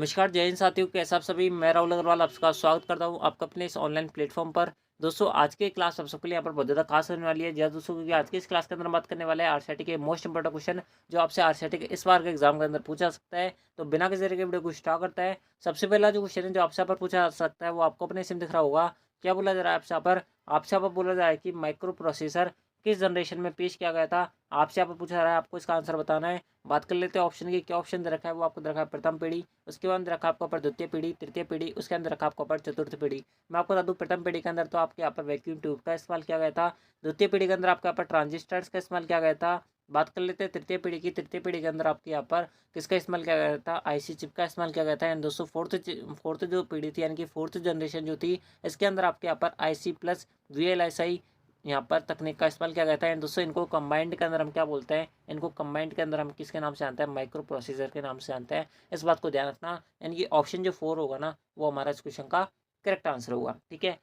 नमस्कार जय हिंद साथियों, कैसे आप सभी। मैं राहुल अग्रवाल आपका स्वागत करता हूं आपका अपने इस ऑनलाइन प्लेटफॉर्म पर। दोस्तों आज की क्लास आप सबके लिए यहाँ पर बहुत ज़्यादा खास होने वाली है। जी हाँ दोस्तों, क्योंकि आज की इस क्लास के अंदर हम बात करने वाले हैं आरसीईटी के मोस्ट इंपोर्टेंट क्वेश्चन जो आपसे आरसीईटी के इस बार के एग्जाम के अंदर पूछा जा सकता है। तो बिना किसी तरह के वीडियो को स्टार्ट करता है। सबसे पहला जो क्वेश्चन है जो आपसे यहाँ पर पूछा जा सकता है वो आपको अपने सिम दिख रहा होगा। क्या बोला जा रहा है आपसे यहाँ पर बोला जा रहा है कि माइक्रो प्रोसेसर किस जनरेशन में पेश किया गया था। आपसे यहाँ पर पूछा जा रहा है, आपको इसका आंसर बताना है। बात कर लेते हैं ऑप्शन की। क्या ऑप्शन दे रखा है वो आपको दे रखा है प्रथम पीढ़ी, उसके बाद रखा आपको पर द्वितीय पीढ़ी, तृतीय पीढ़ी, उसके अंदर रखा आपको पर चतुर्थ पीढ़ी। मैं आपको बता दूं प्रथम पीढ़ी के अंदर तो आपके यहाँ पर वैक्यूम ट्यूब का इस्तेमाल किया गया था। द्वितीय पीढ़ी के अंदर आपके यहाँ पर ट्रांजिस्टर्स का इस्तेमाल किया गया था। बात कर लेते हैं तृतीय पीढ़ी की। तृतीय पीढ़ी के अंदर आपके यहाँ पर किसका इस्तेमाल किया गया था, आईसी चिप का इस्तेमाल किया गया था। एंड दोस्तों फोर्थ जो पीढ़ी थी यानी कि फोर्थ जनरेशन जो थी, इसके अंदर आपके यहाँ पर आईसी प्लस वीएलएसआई यहाँ पर तकनीक का इस्तेमाल किया गया था। एंड दोस्तों इनको कंबाइंड के अंदर हम क्या बोलते हैं, इनको कंबाइंड के अंदर हम किसके नाम से जानते हैं, माइक्रो प्रोसेसर के नाम से जानते हैं। इस बात को ध्यान रखना। यानी कि ऑप्शन जो 4 होगा ना वो हमारा इस क्वेश्चन का करेक्ट आंसर होगा। ठीक है,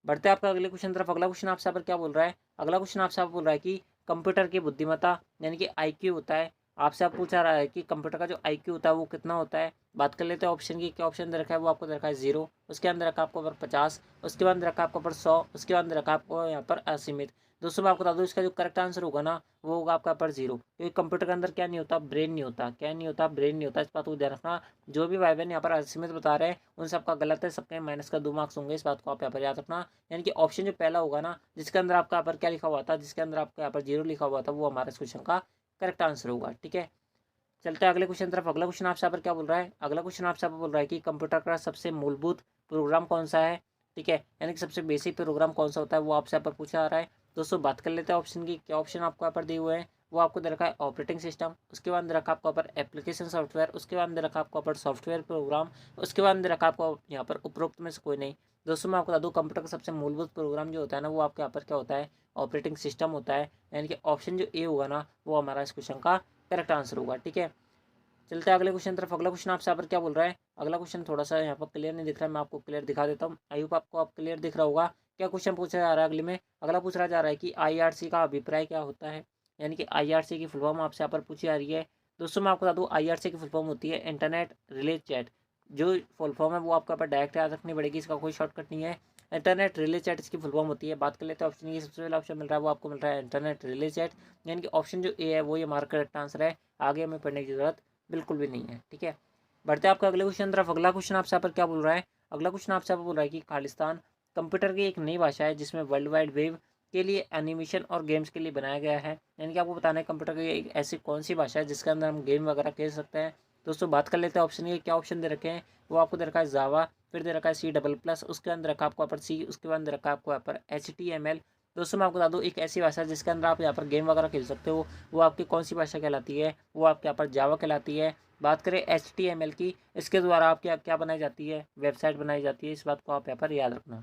बढ़ते हैं आपका अगले क्वेश्चन तरफ। अगला क्वेश्चन आपसे यहाँ पर क्या बोल रहा है, अगला क्वेश्चन आपसे बोल रहा है कि कंप्यूटर की बुद्धिमत्ता यानी कि आईक्यू होता है। आपसे आप पूछा रहा है कि कंप्यूटर का जो आईक्यू होता है वो कितना होता है। बात कर लेते हैं ऑप्शन की। क्या ऑप्शन दे रखा है वो आपको दे रखा है 0, उसके अंदर रखा आपको पर 50, उसके बाद रखा आपको पर 100, उसके बाद रखा आपको यहाँ पर असीमित। दोस्तों मैं आपको बता दूं इसका जो करेक्ट आंसर होगा ना वो होगा आपका पर 0, क्योंकि कंप्यूटर के अंदर क्या नहीं होता, ब्रेन नहीं होता। क्या नहीं होता, ब्रेन नहीं होता। इस बात को ध्यान रखना। जो भी भाई बहन यहाँ पर असीमित बता रहे हैं उन सबका गलत है, सबके माइनस का 2 मार्क्स होंगे। इस बात को आप यहाँ पर याद रखना। यानी कि ऑप्शन जो पहला होगा ना जिसके अंदर आपका यहाँ पर क्या लिखा हुआ था, जिसके अंदर आपका यहाँ पर 0 लिखा हुआ था, वो हमारा इस क्वेश्चन का करेक्ट आंसर होगा। ठीक है, चलते हैं अगले क्वेश्चन तरफ। अगला क्वेश्चन आपसे यहाँ पर क्या बोल रहा है, अगला क्वेश्चन आपसे यहाँ पर बोल रहा है कि कंप्यूटर का सबसे मूलभूत प्रोग्राम कौन सा है। ठीक है, यानी कि सबसे बेसिक प्रोग्राम कौन सा होता है वो आपसे यहाँ पर पूछा जा रहा है। दोस्तों बात कर लेते हैं ऑप्शन की। क्या ऑप्शन आपको यहाँ पर दिए हुए हैं वो आपको दे रखा है ऑपरेटिंग सिस्टम, उसके बाद दे रखा आपको पर एप्लीकेशन सॉफ्टवेयर, उसके बाद दे रखा आपको पर सॉफ्टवेयर प्रोग्राम, उसके बाद दे रखा आपको यहाँ पर उपरोक्त में से कोई नहीं। दोस्तों मैं आपको बता दूँ कंप्यूटर का सबसे मूलभूत प्रोग्राम जो होता है ना वो आपके यहाँ पर क्या होता है, ऑपरेटिंग सिस्टम होता है। यानी कि ऑप्शन जो ए होगा ना वो हमारा इस क्वेश्चन का करेक्ट आंसर होगा। ठीक है, चलते हैं अगले क्वेश्चन तरफ। अगला क्वेश्चन आपसे यहाँ पर क्या बोल रहा है, अगला क्वेश्चन थोड़ा सा यहाँ पर क्लियर नहीं दिख रहा है, मैं आपको क्लियर दिखा देता हूँ। आई होप आपको आप क्लियर दिख रहा होगा। क्या क्वेश्चन पूछा जा रहा है अगले में, अगला पूछा जा रहा है कि आईआरसी का अभिप्राय क्या होता है। यानी कि आईआरसी की फुल फॉर्म आपसे यहाँ पर पूछी जा रही है। दोस्तों मैं आपको बता दूँ आईआरसी की फुल फॉर्म होती है इंटरनेट रिले चैट। जो फुल फॉर्म है वो आपको यहाँ पर डायरेक्ट याद रखनी पड़ेगी, इसका कोई शॉर्टकट नहीं है। इंटरनेट रिले चैट इसकी फुल फॉर्म होती है। बात कर लेते हैं ऑप्शन की। सबसे पहला ऑप्शन मिल रहा है वो आपको मिल रहा है इंटरनेट रिले चैट। यानी कि ऑप्शन जो ए है वो ये हमारा करेक्ट आंसर है। आगे हमें पढ़ने की जरूरत बिल्कुल भी नहीं है। ठीक है, बढ़ते हैं आपका अगले क्वेश्चन तरफ। अगला क्वेश्चन आपसे यहाँ पर क्या बोल रहा है, अगला क्वेश्चन आपसे यहाँ पर बोल रहा है कि खालिस्तान कंप्यूटर की एक नई भाषा है जिसमें वर्ल्ड वाइड वेब के लिए एनिमेशन और गेम्स के लिए बनाया गया है। यानी कि आपको बताना है कंप्यूटर की एक ऐसी कौन सी भाषा है जिसके अंदर हम गेम वगैरह खेल सकते हैं। दोस्तों बात कर लेते हैं ऑप्शन के। क्या ऑप्शन दे रखे हैं वो आपको दे रखा है जावा, फिर दे रखा है C++, उसके अंदर रखा आपको यहाँ पर सी, उसके बाद रखा आपको यहाँ पर HTML। दोस्तों मैं आपको बता दूँ एक ऐसी भाषा जिसके अंदर आप यहाँ पर गेम वगैरह खेल सकते हो, वो आपकी कौन सी भाषा कहलाती है, वो आपके यहाँ पर जावा कहलाती है। बात करें HTML की, इसके द्वारा आप क्या क्या बनाई जाती है, वेबसाइट बनाई जाती है। इस बात को आप यहाँ पर याद रखना।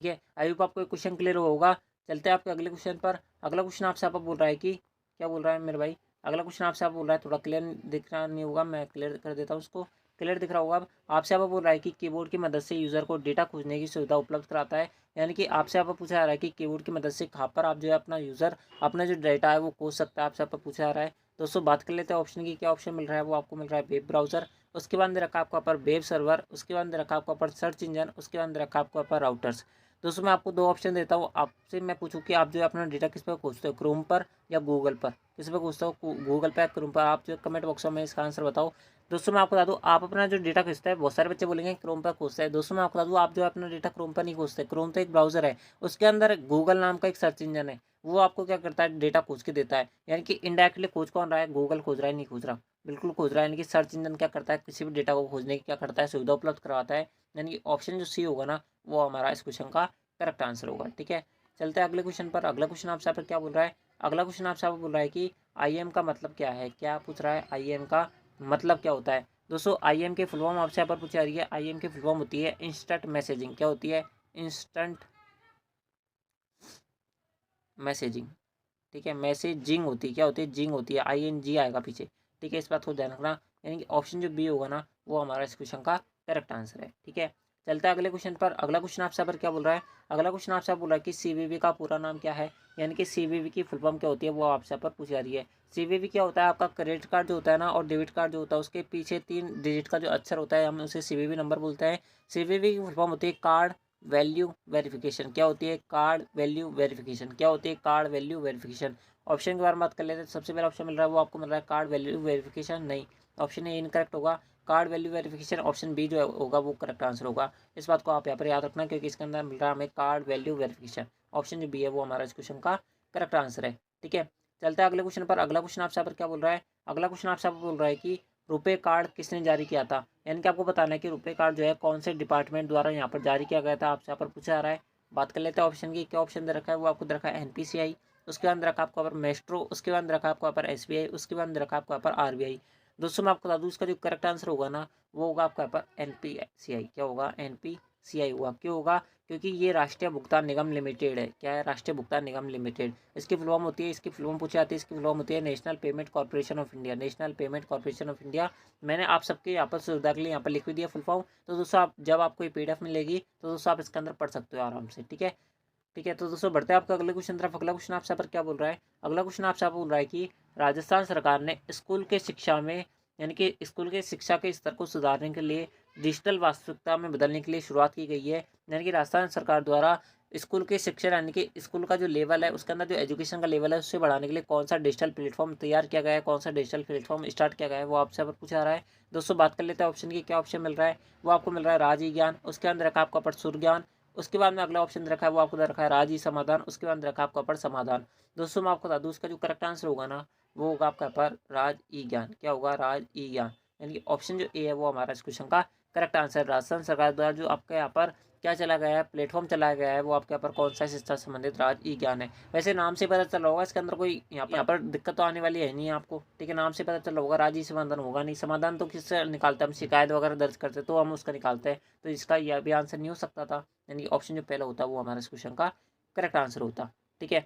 ठीक है, आई होप आपको क्वेश्चन क्लियर होगा। चलते हैं आपके अगले क्वेश्चन पर। अगला क्वेश्चन आपसे आप बोल रहा है कि क्या बोल रहा है मेरे भाई, अगला क्वेश्चन आपसे आप बोल रहा है, थोड़ा क्लियर दिख रहा नहीं होगा, मैं क्लियर कर देता हूँ उसको। क्लियर दिख रहा होगा। अब आपसे आप बोल रहा है कि कीबोर्ड की मदद से यूज़र को डेटा खोजने की सुविधा उपलब्ध कराता है। यानी कि आपसे आप पूछा जा रहा है कि कीबोर्ड की मदद से कहाँ पर आप जो है अपना यूज़र अपना जो डेटा है वो खोज सकता है। आपसे आप पूछा जा रहा है। दोस्तों बात कर लेते हैं ऑप्शन की। क्या ऑप्शन मिल रहा है वो आपको मिल रहा है वेब ब्राउज़र, उसके बाद रखा आपको पर वेब सर्वर, उसके बाद रखा आपको पर सर्च इंजन, उसके बाद रखा आपको पर राउटर्स। दोस्तों मैं आपको 2 ऑप्शन देता हूँ। आपसे मैं पूछूँ कि आप जो है अपना डेटा किस पर खोजते हो, क्रोम पर या गूगल पर, किस पर खोजते हो, गूगल पर या क्रोम पर। आप जो कमेंट बॉक्स में इसका आंसर बताओ। दोस्तों मैं आपको बता दूँ आप अपना जो डेटा खोजता है, बहुत सारे बच्चे बोलेंगे क्रोम पर खोजता है। दोस्तों मैं आपको बता दूँ आप जो है अपना डेटा क्रोम पर नहीं खोजते। क्रोम तो एक ब्राउजर है, उसके अंदर गूगल नाम का एक सर्च इंजन है, वो आपको क्या करता है, डेटा खोज के देता है। यानी कि इनडायरेक्टली खोज कौन रहा है, गूगल खोज रहा है, नहीं खोज रहा, बिल्कुल खोज रहा है। यानी कि सर्च इंजन क्या करता है, किसी भी डेटा को खोजने की क्या करता है, सुविधा उपलब्ध करवाता है। यानी कि ऑप्शन जो सी होगा ना वो हमारा इस क्वेश्चन का करेक्ट आंसर होगा। ठीक है, चलते हैं अगले क्वेश्चन पर। अगला क्वेश्चन आपसे यहाँ पर क्या बोल रहा है, अगला क्वेश्चन आपसे बोल रहा है कि IAM का मतलब क्या है। क्या पूछ रहा है, IAM का मतलब क्या होता है। दोस्तों IAM की फुल फॉर्म आपसे यहाँ पर पूछी जा रही है। IAM की फुल फॉर्म होती है इंस्टेंट मैसेजिंग। क्या होती है, इंस्टेंट मैसेजिंग। ठीक है, मैसेजिंग होती है, क्या होती है, जिंग होती है, ING आएगा पीछे। ठीक है, इस बात को ध्यान रखना। यानी कि ऑप्शन जो बी होगा ना वो हमारा इस क्वेश्चन का करेक्ट आंसर है। ठीक है, चलता है अगले क्वेश्चन पर। अगला क्वेश्चन आपसे यहाँ पर क्या बोल रहा है, अगला क्वेश्चन आपसे बोल रहा है कि सीवीवी का पूरा नाम क्या है, यानी कि सीवीवी की फुल फॉर्म क्या होती है, वो आपसे यहाँ पर पूछी जा रही है। सीवीवी क्या होता है, आपका क्रेडिट कार्ड जो होता है ना और डेबिट कार्ड जो होता है उसके पीछे 3 डिजिट का जो अक्षर होता है हम उसे सीवीवी नंबर बोलते हैं। सीवीवी की फुल फॉर्म होती है कार्ड वैल्यू वेरिफिकेशन। क्या होती है, कार्ड वैल्यू वेरिफिकेशन। क्या होती है, कार्ड वैल्यू वेरिफिकेशन। ऑप्शन के बारे में बात कर लेते हैं। सबसे पहला ऑप्शन मिल रहा है वो आपको मिल रहा है कार्ड वैल्यू वेरिफिकेशन, नहीं, ऑप्शन ए इनकरेक्ट होगा। Card value verification option B जो होगा वो करेक्ट आंसर होगा। इस बात को आप यहाँ पर याद रखना क्योंकि इसके अंदर मिल रहा है हमें कार्ड वैल्यू वेरिफिकेशन। ऑप्शन जो बी है वो हमारा इस क्वेश्चन का करेक्ट आंसर है। ठीक है, चलता है अगले क्वेश्चन पर। अगला क्वेश्चन आपसे यहाँ पर क्या बोल रहा है, अगला क्वेश्चन आपसे बोल रहा है कि रुपए कार्ड किसने जारी किया था, यानी कि आपको बताना है कि रुपए कार्ड जो है कौन से डिपार्टमेंट द्वारा यहाँ पर जारी किया गया था, आपसे यहाँ पर पूछा जा रहा है। बात कर लेते हैं ऑप्शन की। क्या ऑप्शन दे रखा है, वो आपको दे रखा है एनपीसीआई, उसके बाद रखा आपको यहाँ पर मेस्ट्रो, उसके बाद रखा आपको यहाँ पर एसबीआई, उसके बाद रखा आपको यहाँ पर आरबीआई। दोस्तों मैं आपको बता दूँ इसका जो करेक्ट आंसर होगा ना वो होगा आपका यहाँ पर एनपीसीआई। क्या होगा, एनपीसीआई होगा। क्यों होगा, क्योंकि ये राष्ट्रीय भुगतान निगम लिमिटेड है। क्या है, राष्ट्रीय भुगतान निगम लिमिटेड। इसकी फुल फॉर्म होती है, इसकी फुल फॉर्म पूछी जाती है, इसकी फुल फॉर्म होती है national payment corporation of India. National payment corporation of India. मैंने आप सबके यहाँ पर सुविधा के लिए यहाँ पर लिख भी दिया फुल फॉर्म। तो दोस्तों आप जब आपको ये पीडीएफ मिलेगी तो दोस्तों आप इसके अंदर पढ़ सकते हो आराम से। ठीक है, ठीक है, तो दोस्तों बढ़ते हैं आपका अगले क्वेश्चन तरफ। अगला क्वेश्चन आपसे यहाँ पर क्या बोल रहा है, अगला क्वेश्चन आपसे यहाँ पर बोल रहा है कि राजस्थान सरकार ने स्कूल के शिक्षा में, यानी कि स्कूल के शिक्षा के स्तर को सुधारने के लिए डिजिटल वास्तविकता में बदलने के लिए शुरुआत की गई है। यानी कि राजस्थान सरकार द्वारा स्कूल के शिक्षा यानी कि स्कूल का जो लेवल है उसके अंदर जो एजुकेशन का लेवल है उससे बढ़ाने के लिए कौन सा डिजिटल प्लेटफॉर्म तैयार किया गया है, कौन सा डिजिटल प्लेटफॉर्म स्टार्ट किया गया है, वो आपसे यहाँ पर पूछा रहा है। दोस्तों बात कर लेते हैं ऑप्शन की। क्या ऑप्शन मिल रहा है, वो आपको मिल रहा है राज ई ज्ञान, उसके अंदर रखा आपका पर ज्ञान, उसके बाद में अगला ऑप्शन दे रखा है वो आपको दे रखा है राज ई समाधान, उसके बाद रखा आपका पर समाधान। दोस्तों मैं आपको बता दूँ उसका जो करेक्ट आंसर होगा ना वो होगा आपका पर राज ई ज्ञान। क्या होगा, राज ई ज्ञान, यानी कि ऑप्शन जो ए है वो हमारा इस क्वेश्चन का करेक्ट आंसर। राजस्थान सरकार द्वारा जो आपके यहाँ पर क्या चला गया है, प्लेटफॉर्म चलाया गया है, वो आपके यहाँ पर कौन सा शिक्षा से संबंधित राज ई ज्ञान है। वैसे नाम से पता चल रहा होगा, इसके अंदर कोई यहाँ पर दिक्कत तो आने वाली है नहीं आपको। ठीक है, नाम से पता चल रहा होगा, राज ई समाधान होगा नहीं। समाधान तो किससे निकालते हैं हम, शिकायत वगैरह दर्ज करते तो हम उसका निकालते हैं, तो इसका यह भी आंसर नहीं हो सकता था। यानी कि ऑप्शन जो पहला होता है वो हमारा इस क्वेश्चन का करेक्ट आंसर होता। ठीक है,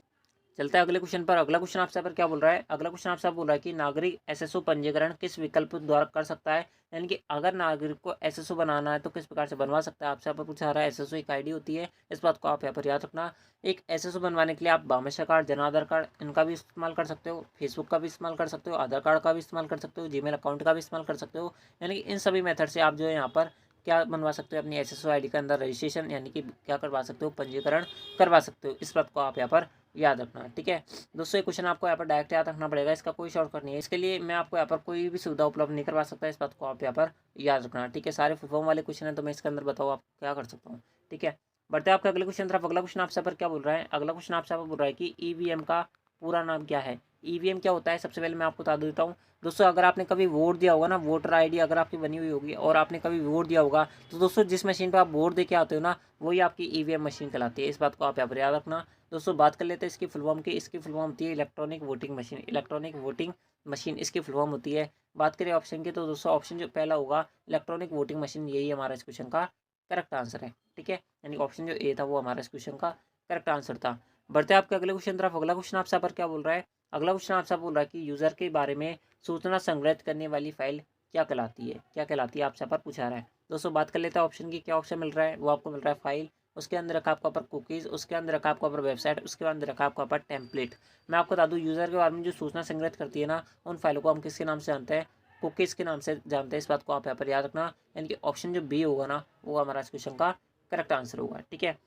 चलता है अगले क्वेश्चन पर। अगला क्वेश्चन आपसे पर क्या बोल रहा है, अगला क्वेश्चन आपसे बोल रहा है कि नागरिक एसएसओ पंजीकरण किस विकल्प द्वारा कर सकता है, यानी कि अगर नागरिक को एसएसओ बनाना है तो किस प्रकार से बनवा सकता है। आपसे यहाँ पर पूछा जा रहा है, एसएसओ एक आईडी होती है, इस बात को आप यहाँ पर याद रखना। एक एसएसओ बनवाने के लिए आप बामेशा कार्ड, जन आधार कार्ड इनका भी इस्तेमाल कर सकते हो, फेसबुक का भी इस्तेमाल कर सकते हो, आधार कार्ड का भी इस्तेमाल कर सकते हो, जीमेल अकाउंट का भी इस्तेमाल कर सकते हो। यानी कि इन सभी मेथड से आप जो है यहाँ पर क्या बनवा सकते हो, अपनी एसएसओ आईडी के अंदर रजिस्ट्रेशन यानी कि क्या करवा सकते हो, पंजीकरण करवा सकते हो। इस बात को आप यहाँ पर याद रखना। ठीक है दोस्तों, ये क्वेश्चन आपको यहाँ पर डायरेक्ट याद रखना पड़ेगा, इसका कोई शॉर्टकट नहीं है। इसके लिए मैं आपको यहाँ पर कोई भी सुविधा उपलब्ध नहीं करवा सकता, इस बात को आप यहाँ पर याद रखना। ठीक है, सारे फुल फॉर्म वाले क्वेश्चन है तो मैं इसके अंदर बताऊँ आप क्या कर सकता हूँ। ठीक है, बढ़ते हैं आपके अगले क्वेश्चन तरफ। अगला क्वेश्चन आपसे पर क्या बोल रहा है, अगला क्वेश्चन आपसे बोल रहा है कि ईवीएम का पूरा नाम क्या है। ईवीएम क्या होता है, सबसे पहले मैं आपको बता देता हूँ। दोस्तों अगर आपने कभी वोट दिया होगा ना, वोटर आईडी अगर आपकी बनी हुई होगी और आपने कभी वोट दिया होगा तो दोस्तों जिस मशीन पर आप वोट दे के आते हो ना वही आपकी ईवीएम मशीन कहलाती है। इस बात को आप यहाँ पर याद रखना। दोस्तों बात कर लेते हैं इसकी फुल फॉर्म की। इसकी फुल फॉर्म होती है electronic voting machine. Electronic voting machine इसकी फुल फॉर्म होती है। बात करें ऑप्शन की तो दोस्तों ऑप्शन जो पहला होगा इलेक्ट्रॉनिक वोटिंग मशीन, यही हमारा इस क्वेश्चन का करेक्ट आंसर है। ठीक है, यानी ऑप्शन जो ए था वो हमारा इस क्वेश्चन का करेक्ट आंसर था। बढ़ते हैं आपके अगले क्वेश्चन तरफ। अगला क्वेश्चन आपसे पर क्या बोल रहा है, अगला क्वेश्चन आपसे बोल रहा है कि यूजर के बारे में सूचना संग्रहित करने वाली फाइल क्या कहलाती है, क्या कहलाती है, आपसे पर पूछा रहा है। दोस्तों बात कर लेते हैं ऑप्शन की। क्या ऑप्शन मिल रहा है, वो आपको मिल रहा है फाइल, उसके अंदर रखा आपका पर कुकीज़, उसके अंदर रखा आपका पर वेबसाइट, उसके अंदर रखा आपका पर टेम्पलेट। मैं आपको बता दूं यूज़र के बारे में जो सूचना संग्रहित करती है ना उन फाइलों को हम किसके नाम से जानते हैं, कुकीज़ के नाम से जानते हैं। इस बात को आप यहाँ पर याद रखना। यानी कि ऑप्शन जो बी होगा ना वो हमारा इस क्वेश्चन का करेक्ट आंसर होगा। ठीक है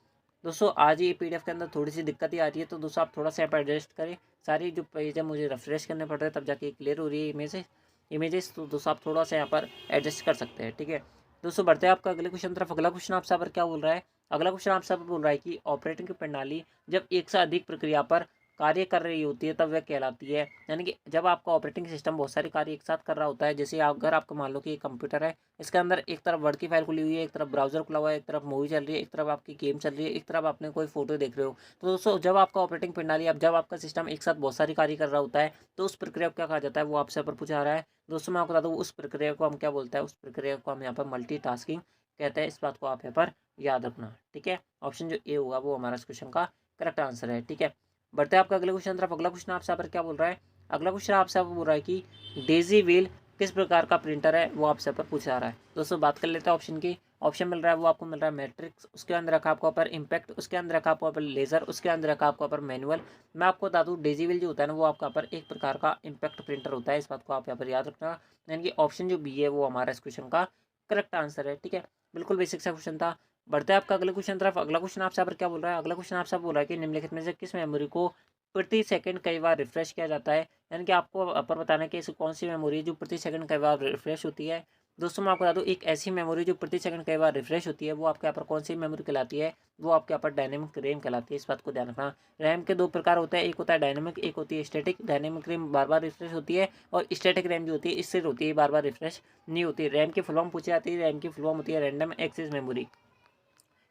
दोस्तों, आज ये पीडीएफ के अंदर थोड़ी सी दिक्कत ही आ रही है तो दोस्तों आप थोड़ा सा यहाँ पर एडजस्ट करें। सारी जो पेज है मुझे रिफ्रेश करने पड़ रहे हैं तब जाके क्लियर हो रही है इमेजेस, तो दोस्तों आप थोड़ा सा यहाँ पर एडजस्ट कर सकते हैं। ठीक है दोस्तों, बढ़ते हैं आपका अगले क्वेश्चन तरफ। अगला क्वेश्चन आपसे यहाँ पर क्या बोल रहा है, अगला क्वेश्चन आपसे बोल रहा है कि ऑपरेटिंग प्रणाली जब एक से अधिक प्रक्रिया पर कार्य कर रही होती है तब वह कहलाती है। यानी कि जब आपका ऑपरेटिंग सिस्टम बहुत सारे कार्य एक साथ कर रहा होता है, जैसे अगर आपको मान लो कि एक कंप्यूटर है, इसके अंदर एक तरफ वर्ड की फाइल खुली हुई है, एक तरफ ब्राउजर खुला हुआ है, एक तरफ मूवी चल रही है, एक तरफ आपकी गेम चल रही है, एक तरफ आपने कोई फोटो देख रहे हो। तो दोस्तों जब आपका ऑपरेटिंग प्रणाली जब आपका सिस्टम एक साथ बहुत सारी कार्य कर रहा होता है तो उस प्रक्रिया को क्या कहा जाता है, वो आपसे पर पूछा आ रहा है। दोस्तों मैं आपको बता दूँ उस प्रक्रिया को हम क्या बोलते हैं, उस प्रक्रिया को हम यहाँ पर मल्टीटास्किंग कहते हैं। इस बात को आप यहाँ पर याद रखना। ठीक है, ऑप्शन जो ए होगा वो हमारा इस क्वेश्चन का करेक्ट आंसर है। ठीक है, बढ़ते हैं आपका अगले क्वेश्चन तरफ। अगला क्वेश्चन आपसे यहाँ पर क्या बोल रहा है, अगला क्वेश्चन आपसे बोल रहा है कि डेजी व्हील किस प्रकार का प्रिंटर है वो आपसे पर पूछा जा रहा है। दोस्तों बात कर लेते हैं ऑप्शन की। ऑप्शन मिल रहा है वो आपको मिल रहा है मैट्रिक्स, उसके अंदर रखा आपको ऊपर इम्पैक्ट, उसके अंदर रखा आपको ऊपर लेजर, उसके अंदर रखा आपको ऊपर मैनुअल। मैं आपको बता दूँ डेजीविल जो होता है ना वो आपका ऊपर एक प्रकार का इम्पैक्ट प्रिंटर होता है, इस बात को आप यहाँ पर याद रखना। यानी कि ऑप्शन जो बी है वो हमारा इस क्वेश्चन का करेक्ट आंसर है। ठीक है, बिल्कुल बेसिक सा क्वेश्चन था। बढ़ते हैं आपका अगले क्वेश्चन तरफ। अगला क्वेश्चन आपसे यहाँ पर क्या बोल रहा है? अगला क्वेश्चन आपसे बोल रहा है कि निम्नलिखित में से किस मेमोरी को प्रति सेकंड कई बार रिफ्रेश किया जाता है? यानी कि आपको अपर बताना है कि ऐसी कौन सी मेमोरी है जो प्रति सेकंड कई बार रिफ्रेश होती है। दोस्तों मैं आपको बता दूं, एक ऐसी मेमोरी जो प्रति सेकंड कई बार रिफ्रेश होती है वो आपके यहाँ पर कौन सी मेमोरी कहलाती है? वो आपके यहाँ पर डायनेमिक रैम कहलाती है, इस बात को ध्यान रखना। रैम के दो प्रकार होते हैं, एक होता है डायनेमिक, एक होती है स्टैटिक। डायनेमिक रैम बार बार रिफ्रेश होती है और स्टैटिक रैम जो होती है स्थिर होती है, बार बार रिफ्रेश नहीं होती। रैम की फुल फॉर्म पूछी जाती है, रैम की फुल फॉर्म होती है रैंडम एक्सेस मेमोरी,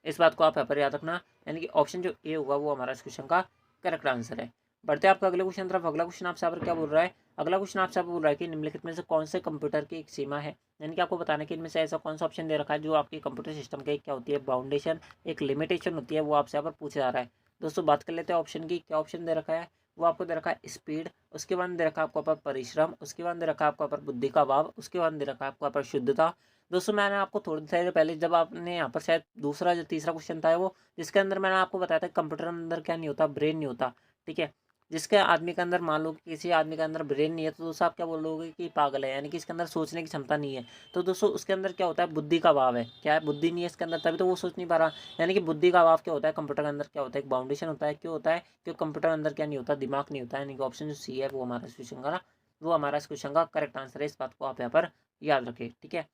इस बात को आप यहाँ पर याद रखना। यानी कि ऑप्शन जो ए होगा वो हमारा इस क्वेश्चन का करेक्ट आंसर है। बढ़ते हैं आपका अगले क्वेश्चन तरफ। अगला क्वेश्चन आपसे यहाँ पर क्या बोल रहा है? अगला क्वेश्चन आपसे बोल रहा है कि निम्नलिखित में से कौन से कंप्यूटर की एक सीमा है? यानी कि आपको बताना है कि इनमें से ऐसा कौन सा ऑप्शन दे रखा है जो आपके कंप्यूटर सिस्टम के क्या होती है बाउंडेशन, एक लिमिटेशन होती है, वो आपसे यहाँ पर पूछा जा रहा है। दोस्तों बात कर लेते हैं ऑप्शन की। क्या ऑप्शन दे रखा है? वो आपको दे रखा है स्पीड, उसके बाद दे रखा है आपको ऊपर परिश्रम, उसके बाद दे रखा है आपको ऊपर बुद्धि का भाव, उसके बाद दे रखा है आपको ऊपर शुद्धता। दोस्तों मैंने आपको थोड़ी देर पहले जब आपने यहाँ पर शायद दूसरा जो तीसरा क्वेश्चन था वो, जिसके अंदर मैंने आपको बताया था कंप्यूटर अंदर क्या नहीं होता, ब्रेन नहीं होता। ठीक है, जिसके आदमी के अंदर मान लो कि किसी आदमी के अंदर ब्रेन नहीं है तो दोस्तों आप क्या बोलोगे कि पागल है, यानी कि इसके अंदर सोचने की क्षमता नहीं है। तो दोस्तों उसके अंदर क्या होता है? बुद्धि का अभाव है। क्या है? बुद्धि नहीं है इसके अंदर, तभी तो वो सोच नहीं पा रहा। यानी कि बुद्धि का अभाव क्या होता है? कंप्यूटर के अंदर क्या होता है? एक बाउंडेशन होता है। क्यों होता है? क्योंकि कंप्यूटर के अंदर क्या नहीं होता? दिमाग नहीं होता है। यानी कि ऑप्शन जो सी है वो हमारा इस क्वेश्चन का वो हमारा इस क्वेश्चन का करेक्ट आंसर है, इस बात को आप यहाँ पर याद रखें। ठीक है,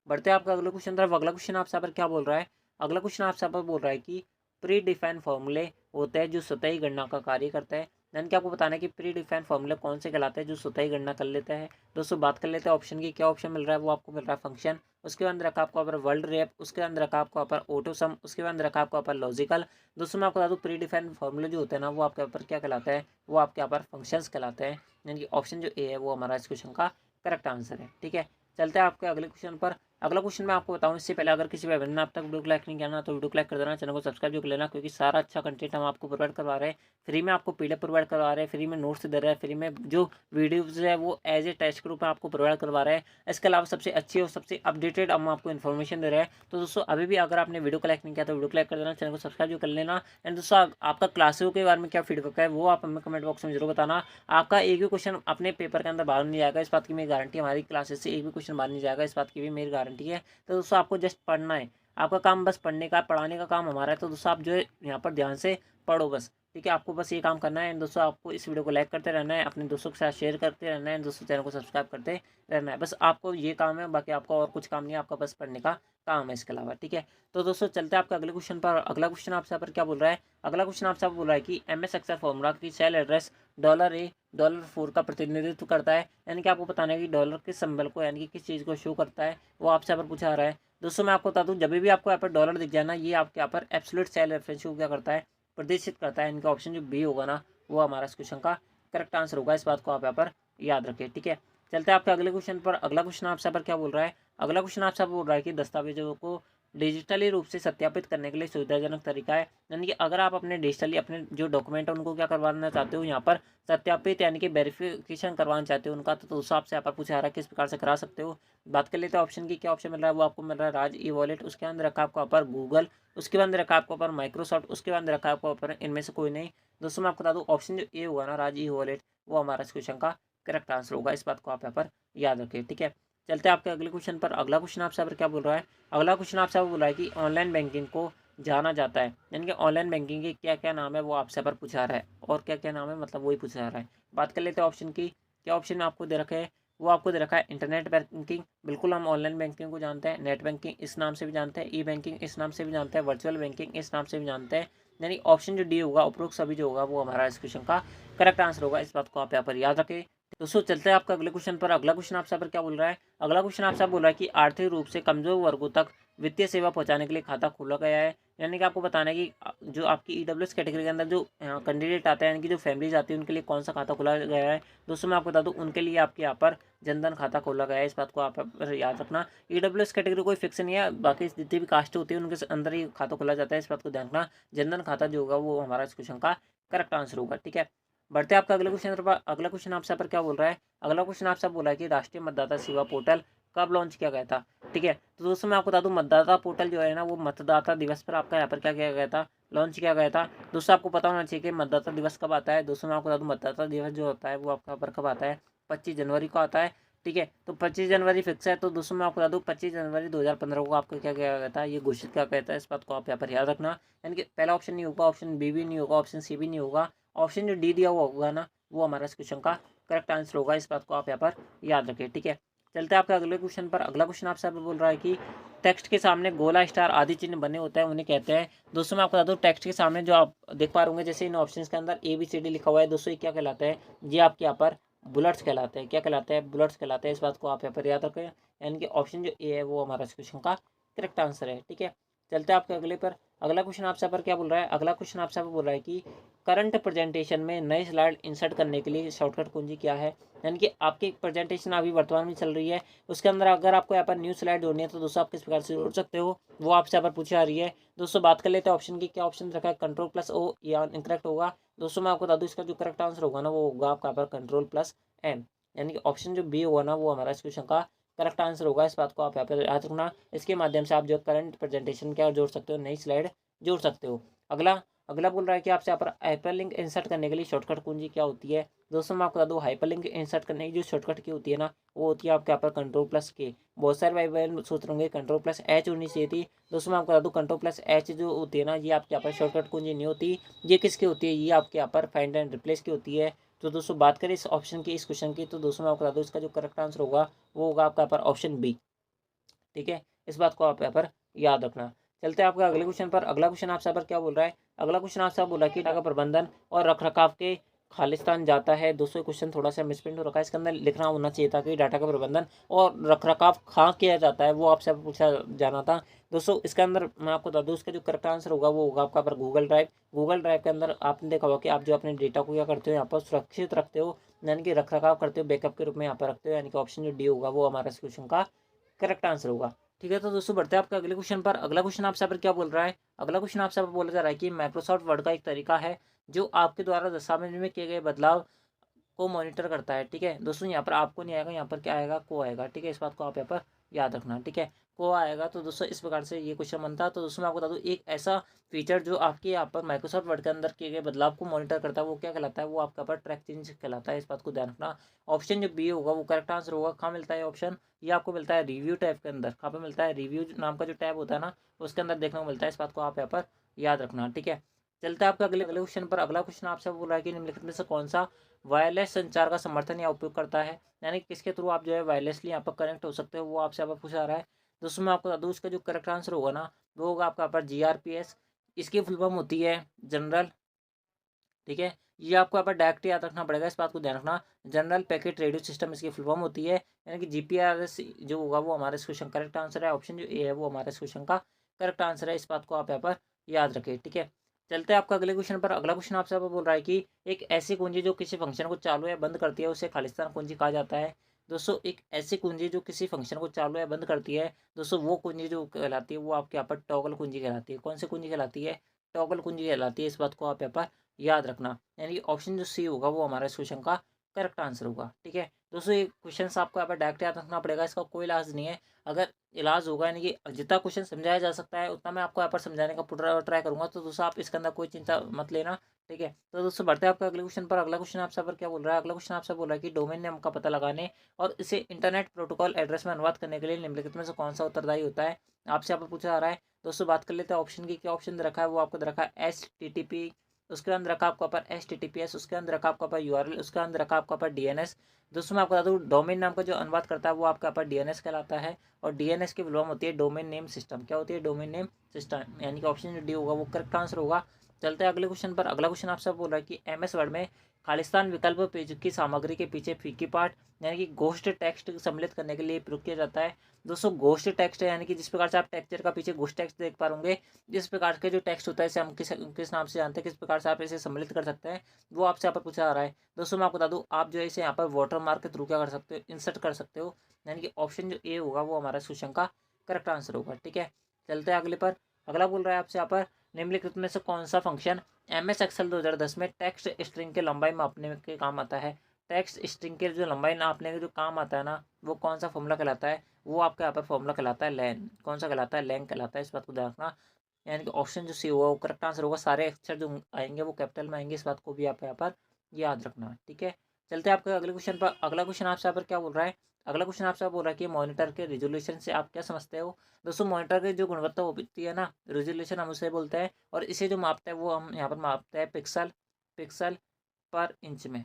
बढ़ते हैं आपका अगले क्वेश्चन तरफ। अगला क्वेश्चन आपसे यहाँ पर क्या बोल रहा है? अगला क्वेश्चन आपसे यहाँ पर बोल रहा है कि प्री डिफाइंड फॉर्मूले होते हैं जो सतही गणना का कार्य करता है। यानी कि आपको बताना है कि प्री डिफाइंड फॉर्मूले कौन से कहलाते हैं जो सतही गणना कर लेते हैं। दोस्तों बात कर लेते हैं ऑप्शन की। क्या ऑप्शन मिल रहा है? वो आपको मिल रहा है फंक्शन, उसके बाद रखा आपको यहाँ पर वर्ल्ड रैप, उसके अंदर रखा आपको यहाँ पर ऑटो सम, उसके बाद रखा आपको यहाँ पर लॉजिकल। दोस्तों मैं आपको बता दूँ प्री डिफाइंड फॉर्मूले जो होते हैं ना वो आपके यहाँ पर क्या कहलाता है? वो आपके यहाँ पर फंक्शंस कहलाते हैं। यानी कि ऑप्शन जो ए है वो हमारा इस क्वेश्चन का करेक्ट आंसर है। ठीक है, चलते हैं आपके अगले क्वेश्चन पर। अगला क्वेश्चन मैं आपको बताऊं इससे पहले अगर किसी भाई ने अब तक वीडियो को लाइक नहीं किया ना तो वीडियो को लाइक कर देना, चैनल को सब्सक्राइब जो कर लेना, क्योंकि सारा अच्छा कंटेंट हम आपको प्रोवाइड करवा रहे हैं। फ्री में आपको पीडीएफ प्रोवाइड करवा रहे हैं, फ्री में नोट्स दे रहे हैं, फ्री में जो वीडियोज है वो एज ए टेस्ट के रूप में आपको प्रोवाइड करवा रहे हैं। इसके अलावा सबसे अच्छी और सबसे अपडेटेड हम आपको इन्फॉर्मेशन दे रहे हैं। तो दोस्तों अभी भी अगर आपने वीडियो को लाइक नहीं किया तो वीडियो को लाइक कर देना, चैनल को सब्सक्राइब जो कर लेना। एंड दोस्तों आपका क्लासों के बारे में क्या फीडबैक है वो आप हमें कमेंट बॉक्स में जरूर बताना। आपका एक भी क्वेश्चन अपने पेपर के अंदर बाहर नहीं जाएगा, इस बात की मेरी गारंटी। हमारी क्लासेस से एक भी क्वेश्चन बाहर नहीं जाएगा, इस बात की भी मेरी गारंटी है। तो दोस्तों आपको जस्ट पढ़ना है, आपका काम बस पढ़ने का, पढ़ाने का काम हमारा है। तो दोस्तों आप जो है यहाँ पर ध्यान से पढ़ो बस। ठीक है, आपको बस ये काम करना है। एंड दोस्तों आपको इस वीडियो को लाइक करते रहना है, अपने दोस्तों के साथ शेयर करते रहना है, दोस्तों चैनल को सब्सक्राइब करते रहना है। बस आपको ये काम है, बाकी आपका और कुछ काम नहीं है, आपका बस पढ़ने का काम है इसके अलावा। ठीक है, तो दोस्तों चलते हैं आपके अगले क्वेश्चन पर। अगला क्वेश्चन आपसे यहाँ पर क्या बोल रहा है? अगला क्वेश्चन आपसे बोल रहा है कि MS एक्सेल फॉर्मूला की सेल एड्रेस $A $4 का प्रतिनिधित्व करता है। यानी कि आपको बताना है कि डॉलर किस सिंबल को यानी कि किस चीज़ को शो करता है, वो आपसे यहाँ पर पूछा जा रहा है। दोस्तों मैं आपको बता दूं, जब भी आपको यहाँ पर डॉलर दिख जाए ना, ये आपके यहाँ पर एब्सोल्यूट सेल रेफरेंस को क्या करता है? प्रदर्शित करता है। इनका ऑप्शन जो बी होगा ना वो हमारा इस क्वेश्चन का करेक्ट आंसर होगा, इस बात को आप यहाँ पर याद रखें। ठीक है, चलते हैं आपके अगले क्वेश्चन पर। अगला क्वेश्चन आपसे पर क्या बोल रहा है? अगला क्वेश्चन आपसे बोल रहा है कि दस्तावेजों को डिजिटली रूप से सत्यापित करने के लिए सुविधाजनक तरीका है। यानी कि अगर आप अपने डिजिटली अपने जो डॉक्यूमेंट है उनको क्या करवाना चाहते हो, यहाँ पर सत्यापित यानी कि वेरिफिकेशन करवाना चाहते हो उनका, तो उस आपसे यहाँ पर पूछा जा रहा है किस प्रकार से करा सकते हो। बात कर लेते हैं ऑप्शन की। क्या ऑप्शन मिल रहा है? वो आपको मिल रहा है राज ई वॉलेट, उसके अंदर रखा आपको ऊपर गूगल, उसके बाद रखा आपको ऊपर माइक्रोसॉफ्ट, उसके बाद रखा आपको ऊपर इनमें से कोई नहीं। दोस्तों मैं आपको बता दूँ ऑप्शन जो ए होगा ना राज ई वॉलेट, वो हमारा इस क्वेश्चन का करेक्ट आंसर होगा, इस बात को आप यहाँ पर याद रखें। ठीक है, चलते हैं आपके अगले क्वेश्चन पर। अगला क्वेश्चन आपसे यहाँ पर क्या बोल रहा है? अगला क्वेश्चन आपसे बोल रहा है कि ऑनलाइन बैंकिंग को जाना जाता है, यानी कि ऑनलाइन बैंकिंग के क्या क्या नाम है वो आपसे पर पूछा रहा है, और क्या क्या नाम है मतलब वही पूछा जा रहा है। बात कर लेते हैं ऑप्शन की। क्या ऑप्शन आपको दे रखे हैं? वो आपको दे रखा है इंटरनेट बैंकिंग, बिल्कुल हम ऑनलाइन बैंकिंग को जानते हैं। नेट बैंकिंग इस नाम से भी जानते हैं, ई बैंकिंग इस नाम से भी जानते हैं, वर्चुअल बैंकिंग इस नाम से भी जानते हैं। यानी ऑप्शन जो डी होगा उपरोक्त सभी जो होगा वो हमारा इस क्वेश्चन का करेक्ट आंसर होगा, इस बात को आप यहाँ पर याद रखें। दोस्तों चलते हैं आपका अगले क्वेश्चन पर। अगला क्वेश्चन आपसे पर क्या बोल रहा है? अगला क्वेश्चन आपसे बोल रहा है कि आर्थिक रूप से कमजोर वर्गों तक वित्तीय सेवा पहुंचाने के लिए खाता खोला गया है। यानी कि आपको बताना है कि जो आपकी ईडब्ल्यूएस कैटेगरी के अंदर जो कैंडिडेट आते हैं, यानी कि जो फैमिलीज आती है उनके लिए कौन सा खाता खोला गया है। दोस्तों मैं आपको बता दूं उनके लिए आपके यहाँ पर जनधन खाता खोला गया है, इस बात को आप याद रखना। ईडब्ल्यूएस कैटेगरी कोई फिक्स नहीं है, बाकी जितनी भी कास्ट होती है उनके अंदर ही खाता खोला जाता है, इस बात को ध्यान रखना। जनधन खाता जो होगा वो हमारा इस क्वेश्चन का करेक्ट आंसर होगा। ठीक है, बढ़ते हैं आपका अगले क्वेश्चन पर। अगला क्वेश्चन आपसे यहाँ पर क्या बोल रहा है, अगला क्वेश्चन आपसे बोला है कि राष्ट्रीय मतदाता सेवा पोर्टल कब लॉन्च किया गया था। ठीक है, तो दोस्तों मैं आपको बता दूं, मतदाता पोर्टल जो है ना वो मतदाता दिवस पर आपका यहाँ पर क्या किया गया था, लॉन्च किया गया था। दोस्तों आपको पता होना चाहिए कि मतदाता दिवस कब आता है। दोस्तों मैं आपको बता दूं, मतदाता दिवस जो होता है वो आपका यहाँ पर कब आता है, 25 जनवरी को आता है। ठीक है, तो 25 जनवरी फिक्स है। तो दोस्तों मैं आपको बता दूं, 25 जनवरी 2015 को आपको क्या किया गया था, ये घोषित किया गया था। इस बात को आप यहाँ पर याद रखना। यानी कि पहला ऑप्शन नहीं होगा, ऑप्शन बी भी नहीं होगा, ऑप्शन सी भी नहीं होगा, ऑप्शन जो डी दिया हुआ होगा ना वो हमारा इस क्वेश्चन का करेक्ट आंसर होगा। इस बात को आप यहाँ पर याद रखें। ठीक है, चलते हैं आपके अगले क्वेश्चन पर। अगला क्वेश्चन आपसे बोल रहा है कि टेक्स्ट के सामने गोला स्टार आदि चिन्ह बने होते हैं उन्हें कहते हैं। दोस्तों मैं आपको बता दूं, टेक्स्ट के सामने जो आप देख पा रहे होंगे, जैसे इन ऑप्शंस के अंदर ABCD लिखा हुआ है, दोस्तों ये क्या कहलाता है, ये आपके यहाँ पर बुलेट्स कहलाते हैं। क्या कहलाते हैं, बुलेट्स कहलाते हैं। इस बात को आप यहाँ पर याद रखें। यानी कि ऑप्शन जो ए है वो हमारा इस क्वेश्चन का करेक्ट आंसर है। ठीक है, चलते हैं आपके अगले पर। अगला क्वेश्चन आपसे पर क्या बोल रहा है, अगला क्वेश्चन आपसे बोल रहा है कि करंट प्रेजेंटेशन में नई स्लाइड इंसर्ट करने के लिए शॉर्टकट कुंजी क्या है। यानी कि आपकी प्रेजेंटेशन अभी वर्तमान में चल रही है, उसके अंदर अगर आपको यहाँ पर न्यू स्लाइड जोड़नी है तो दोस्तों आप किस प्रकार से जोड़ सकते हो, वो आपसे यहाँ पर पूछी जा रही है। दोस्तों बात कर लेते हैं ऑप्शन की। क्या ऑप्शन रखा है, Ctrl+O, या इनकरेक्ट होगा। दोस्तों मैं आपको बता दूं, इसका जो करेक्ट आंसर होगा ना वो होगा आपका यहाँ पर Ctrl+M। यानी कि ऑप्शन जो बी होगा ना वो हमारा इस क्वेश्चन का करेक्ट आंसर होगा। इस बात को आप यहाँ पर याद रखना। इसके माध्यम से आप जो करंट प्रेजेंटेशन क्या जोड़ सकते हो, नई स्लाइड जोड़ सकते हो। अगला अगला बोल रहा है कि आपसे यहाँ पर हाइपरलिंक इंसर्ट करने के लिए शॉर्टकट कुंजी क्या होती है। दोस्तों मैं आपको बता दूं, हाइपरलिंक इंसर्ट करने की जो शॉर्टकट की होती है ना वो होती है आपके यहाँ पर Ctrl+K। बहुत सारे भाई बहन सोच रहे होंगे Ctrl+H होनी चाहिए थी। दोस्तों मैं आपको बता दूं, Ctrl+H जो होती है ना ये आपके यहाँ पर शॉर्टकट कुंजी नहीं होती। ये किसकी होती है, ये आपके यहाँ पर फाइंड एंड रिप्लेस की होती है। तो दोस्तों बात करें इस ऑप्शन की, इस क्वेश्चन की, तो दोस्तों मैं आपको बता दूं इसका जो करेक्ट आंसर होगा वो होगा आपका यहाँ पर ऑप्शन बी। ठीक है, इस बात को आप यहाँ पर याद रखना। चलते हैं आपके अगले क्वेश्चन पर। अगला क्वेश्चन आपसे पर क्या बोल रहा है, अगला क्वेश्चन आपसे बोल रहा है कि डाटा का प्रबंधन और रखरखाव के खालिस्तान जाता है। दोस्तों क्वेश्चन थोड़ा सा मिसप्रिंट हो रखा है, इसके अंदर लिखना होना चाहिए था कि डाटा का प्रबंधन और रखरखाव कहाँ किया जाता है, वो आपसे पूछा जाना था। दोस्तों इसके अंदर मैं आपको बता दूँ, इसका जो करेक्ट आंसर होगा वो होगा आपका पर गूगल ड्राइव। गूगल ड्राइव के अंदर आपने देखा होगा कि आप जो अपने डेटा को क्या करते हो, यहाँ पर सुरक्षित रखते हो, यानी कि रखरखाव करते हो, बैकअप के रूप में यहाँ पर रखते हो। यानी कि ऑप्शन जो डी होगा वो हमारा इस क्वेश्चन का करेक्ट आंसर होगा। ठीक है, तो दोस्तों बढ़ते हैं आपके अगले क्वेश्चन पर। अगला क्वेश्चन आपसे यहाँ पर क्या बोल रहा है, अगला क्वेश्चन आपसे यहाँ पर बोला जा रहा है कि माइक्रोसॉफ्ट वर्ड का एक तरीका है जो आपके द्वारा दस्तावेज में किए गए बदलाव को मॉनिटर करता है। ठीक है दोस्तों, यहाँ पर आपको नहीं आएगा, यहाँ पर क्या आएगा, को आएगा। ठीक है, इस बात को आप यहाँ पर याद रखना। ठीक है, को आएगा। तो दोस्तों इस प्रकार से ये क्वेश्चन बनता है। तो दोस्तों मैं आपको बता दूँ, एक ऐसा फीचर जो आपके यहाँ पर माइक्रोसॉफ्ट वर्ड के अंदर किए गए बदलाव को मॉनिटर करता है वो क्या कहलाता है, वो आपका पर ट्रैक चेंज कहलाता है। इस बात को ध्यान रखना। ऑप्शन जो बी होगा वो करेक्ट आंसर होगा। कहाँ मिलता है ऑप्शन, ये आपको मिलता है रिव्यू टैब के अंदर। कहाँ पर मिलता है, रिव्यू नाम का जो टैब होता है ना उसके अंदर देखने को मिलता है। इस बात को आप यहाँ पर याद रखना। ठीक है, चलता है आपके अगले अगले क्वेश्चन पर। अगला क्वेश्चन आपसे बोल रहा है कि निम्नलिखित में से कौन सा वायरलेस संचार का समर्थन या उपयोग करता है, यानी किसके थ्रू आप जो है वायरलेसली यहाँ पर कनेक्ट हो सकते हो, वो आपसे यहाँ पर पूछा जा रहा है। दोस्तों मैं आपको बता दूँ, इसका जो करेक्ट आंसर होगा ना वो होगा आपका यहाँ पर GRPS। इसकी फुल फॉर्म होती है जनरल, ठीक है, ये आपको यहाँ पर डायरेक्ट याद रखना पड़ेगा। इस बात को ध्यान रखना, जनरल पैकेट रेडियो सिस्टम इसकी फुल फॉर्म होती है। यानी कि GPRS जो होगा वो हमारा इस क्वेश्चन करेक्ट आंसर है। ऑप्शन जो ए है वो हमारा इस क्वेश्चन का करेक्ट आंसर है। इस बात को आप यहाँ पर याद रखें। ठीक है, चलते हैं आपका अगले क्वेश्चन पर। अगला क्वेश्चन आपसे बोल रहा है कि एक ऐसी कुंजी जो किसी फंक्शन को चालू या बंद करती है उसे खालिस्तान कुंजी कहा जाता है। दोस्तों एक ऐसी कुंजी जो किसी फंक्शन को चालू या बंद करती है, दोस्तों वो कुंजी जो कहलाती है वो आपके यहाँ पर टॉगल कुंजी कहलाती है। कौन सी कुंजी कहलाती है, टॉगल कुंजी कहलाती है। इस बात को आप यहाँ पर याद रखना। यानी कि ऑप्शन जो सी होगा वो हमारा इस क्वेश्चन का करेक्ट आंसर होगा। ठीक है दोस्तों, ये क्वेश्चन आपको यहाँ पर डायरेक्ट याद रखना पड़ेगा, इसका कोई इलाज नहीं है। अगर इलाज होगा यानी कि जितना क्वेश्चन समझाया जा सकता है उतना मैं आपको यहाँ पर समझाने का पूरा ट्राई करूंगा। तो दोस्तों आप इसके अंदर कोई चिंता मत लेना। ठीक है, तो दोस्तों बढ़ते हैं आपका अगले क्वेश्चन पर। अगला क्वेश्चन आपसे पर क्या बोल रहा है, अगला क्वेश्चन आपसे बोल रहा है कि डोमेन नेम का पता लगाने और इसे इंटरनेट प्रोटोकॉल एड्रेस में अनुवाद करने के लिए निम्नलिखित में से कौन सा उत्तरदायी होता है, आपसे यहाँ पर पूछा जा रहा है। दोस्तों बात कर लेते हैं ऑप्शन की। क्या ऑप्शन रखा है, वो आपको रखा है HTTP, उसके अंदर रखा आपका पर HTTPS, उसके अंदर रखा आपका पर URL, उसके अंदर रखा आपका पर DNS। दोस्तों मैं आपको बता दूँ, डोमेन नाम का जो अनुवाद करता है वो आपका पर DNS कहलाता है। और DNS की फुल फॉर्म होती है डोमेन नेम सिस्टम। क्या होती है, डोमेन नेम सिस्टम। यानी कि ऑप्शन जो डी होगा वो करेक्ट आंसर होगा। चलते हैं अगले क्वेश्चन पर। अगला क्वेश्चन आपसे बोल रहा है कि MS वर्ड में खालिस्तान विकल्प पेज की सामग्री के पीछे फीकी पार्ट यानी कि घोस्ट टेक्स्ट सम्मिलित करने के लिए प्रयोग किया जाता है। दोस्तों घोस्ट टेक्स्ट है यानी कि जिस प्रकार से आप टेक्सचर का पीछे घोस्ट टेक्स्ट देख पा होंगे, जिस प्रकार के जो टेक्स्ट होता है इसे हम किस नाम से जानते हैं, किस प्रकार से आप इसे सम्मिलित कर सकते हैं, वो आपसे यहाँ पर पूछा जा रहा है। दोस्तों मैं आपको बता दूँ, आप जो है इसे यहाँ पर वाटर मार्क के थ्रू क्या कर सकते हो, इंसर्ट कर सकते हो। यानी कि ऑप्शन जो ए होगा वो हमारा क्वेश्चन का करेक्ट आंसर होगा। ठीक है, चलते हैं अगले पर। अगला बोल रहा है आपसे यहाँ पर निम्नलिखित में से कौन सा फंक्शन MS एक्सेल 2010 में टेक्स्ट स्ट्रिंग के लंबाई मापने के काम आता है। टेक्स्ट स्ट्रिंग के जो लंबाई नापने के जो काम आता है ना, वो कौन सा फॉर्मूला कहलाता है, वो आपके यहाँ पर फॉर्मूला कहलाता है लेन। कौन सा कहलाता है, लेन कहलाता है। इस बात को ध्यान रखना। यानी कि ऑप्शन जो सी होगा वो करेक्ट आंसर होगा। सारे अक्षर जो आएंगे वो कैपिटल में आएंगे। इस बात को भी आप यहाँ पर याद रखना, ठीक है। चलते हैं आपके अगले क्वेश्चन पर। अगला क्वेश्चन आपसे यहाँ पर क्या बोल रहा है, अगला क्वेश्चन आपसे बोल रहा है कि मॉनिटर के रिजोल्यूशन से आप क्या समझते हो। दोस्तों मॉनिटर की जो गुणवत्ता होती है ना, रेजोल्यूशन हम उसे बोलते हैं, और इसे जो मापता है वो हम यहाँ पर मापते हैं पिक्सल पिक्सल पर इंच में,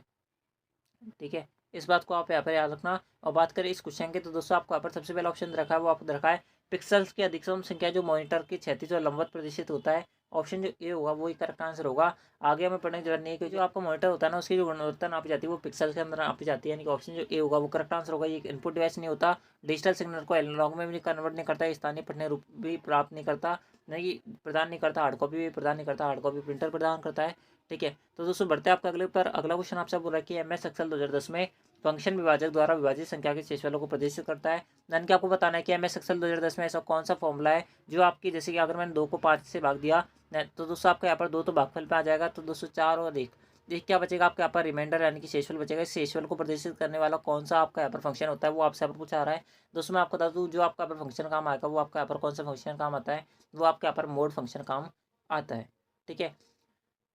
ठीक है। इस बात को आप यहाँ पर याद रखना। और बात करें इस क्वेश्चन की, तो दोस्तों आपको यहाँ पर सबसे पहला ऑप्शन रखा है, वो आपको रखा है पिक्सल्स की अधिकतम संख्या जो मॉनिटर की क्षैतिज और लंबवत प्रदर्शित होता है। ऑप्शन जो ए होगा वही करेक्ट आंसर होगा। आगे हमें पढ़ने की जरूरत नहीं है, क्योंकि जो आपका मॉनिटर होता है ना, उसकी जो गुणवत्ता नापी जाती है वो पिक्सल के अंदर नापी जाती है। यानी कि ऑप्शन जो ए होगा वो करेक्ट आंसर होगा। ये एक इनपुट डिवाइस नहीं होता, डिजिटल सिग्नल को एनालॉग में भी कन्वर्ट नहीं करता, स्थानीय पठनीय रूप भी प्राप्त नहीं करता, नहीं प्रदान नहीं करता, हार्ड कॉपी भी प्रदान नहीं करता, हार्ड कॉपी प्रिंटर प्रदान करता है, ठीक है। तो दोस्तों बढ़ते हैं आपका अगले पर। अगला क्वेश्चन आपसे बोल रहा है कि MS एक्सेल 2010 में फंक्शन विभाजक द्वारा विभाजित संख्या के शेषफलों को प्रदर्शित करता है। यानी कि आपको बताना है कि MS एक्सेल 2010 में ऐसा कौन सा फॉर्मूला है जो आपकी, जैसे कि अगर मैंने 2 को 5 से भाग दिया, तो दोस्तों आपका यहाँ पर 2 तो भागफल पे आ जाएगा, तो दोस्तों 4 और 1 क्या बचेगा आपके यहाँ पर, रिमाइंडर यानी कि शेषफल बचेगा। इस शेषफल को प्रदर्शित करने वाला कौन सा आपका यहाँ पर फंक्शन होता है, वो आपसे यहाँ पर पूछा आ रहा है। दोस्तों मैं आपको बता दूँ, जो आपका यहाँ पर फंक्शन काम आएगा वो आपका यहाँ पर कौन सा फंक्शन काम आता है, वो आपके यहाँ पर मोड फंक्शन काम आता है, ठीक है।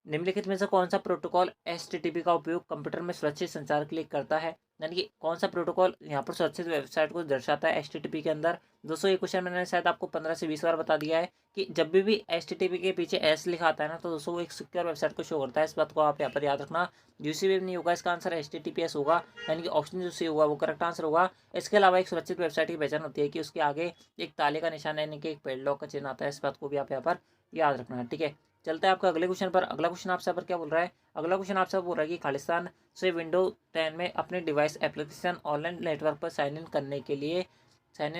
निम्नलिखित में से कौन सा प्रोटोकॉल HTTP का उपयोग कंप्यूटर में सुरक्षित संचार के लिए करता है। यानी कि कौन सा प्रोटोकॉल यहाँ पर सुरक्षित वेबसाइट को दर्शाता है HTTP के अंदर। दोस्तों ये क्वेश्चन मैंने शायद आपको 15 से 20 बार बता दिया है कि जब भी HTTP के पीछे S लिखा आता है ना, तो दोस्तों वो एक सिक्योर वेबसाइट को शो करता है। इस बात को आप यहाँ पर याद रखना। UC नहीं होगा, इसका आंसर HTTPS होगा। यानी कि ऑप्शन जो सी होगा वो करेक्ट आंसर होगा। इसके अलावा एक सुरक्षित वेबसाइट की पहचान होती है कि उसके आगे एक ताले का निशान यानी कि एक पेडलॉक का चिन्ह आता है। इस बात को भी आप यहाँ पर याद रखना है, ठीक है। चलते हैं आपका अगले क्वेश्चन पर। अगला क्वेश्चन आपसे पर क्या बोल रहा है, अगला क्वेश्चन आपसे बोल रहा है कि खालिस्तान से विंडोज 10 में अपने डिवाइस एप्लीकेशन ऑनलाइन नेटवर्क पर साइन इन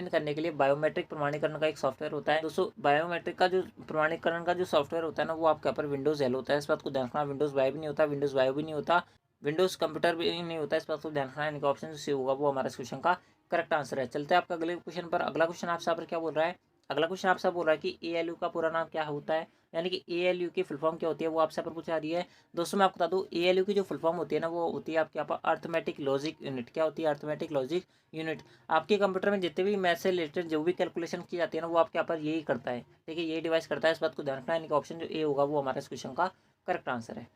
करने के लिए बायोमेट्रिक प्रमाणीकरण का एक सॉफ्टवेयर होता है। दोस्तों बायोमेट्रिक का जो प्रमाणीकरण का जो सॉफ्टवेयर होता है ना, वो आपके यहाँ पर विंडोज एल होता है। इस बात को ध्यान रखना। विंडोज वाई भी नहीं होता, विंडोज वाई भी नहीं होता, विंडोज कंप्यूटर भी नहीं होता। इस बात को ध्यान रखना। यानी कि ऑप्शन सी होगा वो हमारा इस क्वेश्चन का करेक्ट आंसर है। चलते हैं आपका अगले क्वेश्चन पर। अगला क्वेश्चन आपसे पर क्या बोल रहा है, अगला क्वेश्चन आपसे बोल रहा है कि ALU का पूरा नाम क्या होता है। यानी कि ALU की फुल फॉर्म क्या होती है, वो आपसे पर पूछा रही है। दोस्तों मैं आपको बता दूं, ALU की जो फुल फॉर्म होती है ना, वो होती है आपके यहाँ पर अर्थमेटिक लॉजिक यूनिट। क्या होती है, अर्थमेटिक लॉजिक यूनिट। आपके कंप्यूटर में जितने भी मैथ से रिलेटेड जो भी कैलकुलेशन की जाती है ना, वो आपके यहाँ पर यही करता है, ठीक है, यही डिवाइस करता है। इस बात को ध्यान रखना। यानी कि ऑप्शन जो ए होगा वो हमारा इस क्वेश्चन का करेक्ट आंसर है।